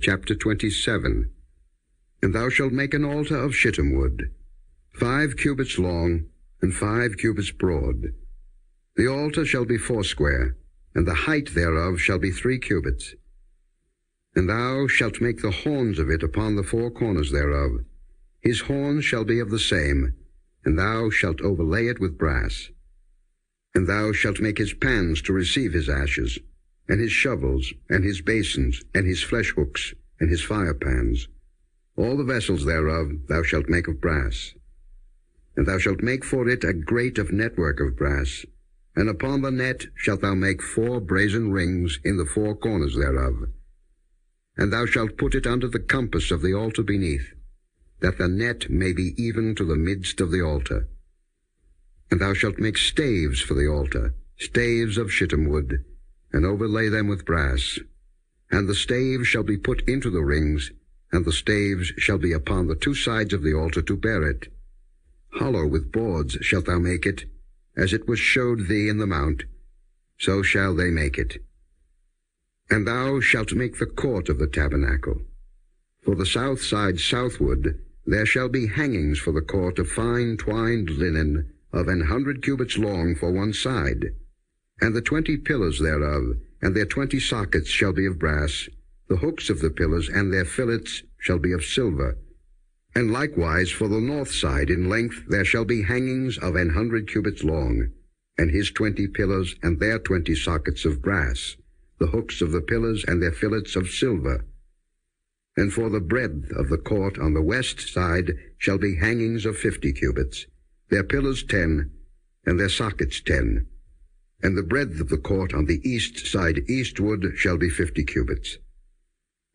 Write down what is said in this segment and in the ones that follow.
chapter 27. And thou shalt make an altar of shittim wood, 5 cubits long, and 5 cubits broad. The altar shall be foursquare, and the height thereof shall be 3 cubits. And thou shalt make the horns of it upon the 4 corners thereof. His horns shall be of the same, and thou shalt overlay it with brass. And thou shalt make his pans to receive his ashes, and his shovels, and his basins, and his flesh hooks, and his fire pans. All the vessels thereof thou shalt make of brass. And thou shalt make for it a grate of network of brass, and upon the net shalt thou make 4 brazen rings in the 4 corners thereof. And thou shalt put it under the compass of the altar beneath, that the net may be even to the midst of the altar. And thou shalt make staves for the altar, staves of shittim wood, and overlay them with brass. And the staves shall be put into the rings, and the staves shall be upon the 2 sides of the altar to bear it. Hollow with boards shalt thou make it, as it was showed thee in the mount, so shall they make it. And thou shalt make the court of the tabernacle. For the south side southward there shall be hangings for the court of fine twined linen of 100 cubits long for one side. And the 20 pillars thereof, and their 20 sockets shall be of brass. The hooks of the pillars and their fillets shall be of silver. And likewise for the north side in length there shall be hangings of 100 cubits long, and his 20 pillars and their 20 sockets of brass, the hooks of the pillars and their fillets of silver. And for the breadth of the court on the west side shall be hangings of 50 cubits, their pillars 10, and their sockets 10. And the breadth of the court on the east side eastward shall be 50 cubits.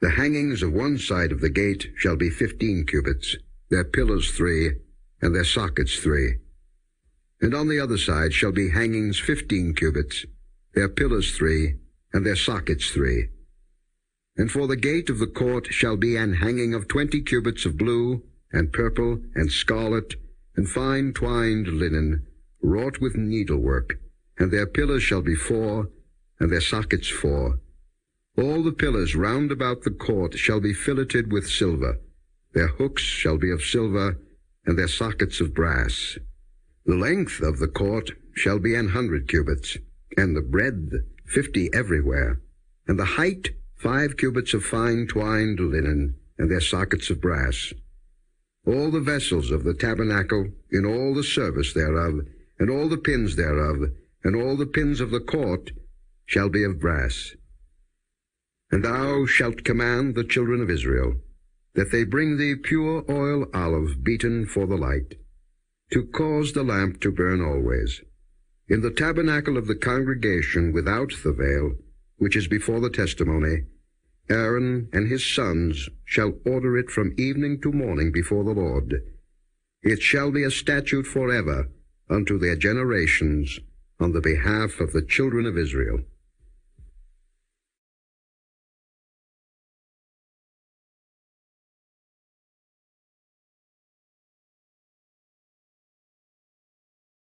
The hangings of one side of the gate shall be 15 cubits, their pillars 3, and their sockets 3. And on the other side shall be hangings 15 cubits, their pillars 3, and their sockets 3. And for the gate of the court shall be an hanging of 20 cubits of blue, and purple, and scarlet, and fine twined linen, wrought with needlework, and their pillars shall be 4, and their sockets 4. All the pillars round about the court shall be filleted with silver. Their hooks shall be of silver, and their sockets of brass. The length of the court shall be 100 cubits, and the breadth 50 everywhere, and the height 5 cubits of fine twined linen, and their sockets of brass. All the vessels of the tabernacle, in all the service thereof, and all the pins thereof, and all the pins of the court, shall be of brass. And thou shalt command the children of Israel, that they bring thee pure oil olive beaten for the light, to cause the lamp to burn always. In the tabernacle of the congregation without the veil, which is before the testimony, Aaron and his sons shall order it from evening to morning before the Lord. It shall be a statute forever unto their generations on the behalf of the children of Israel.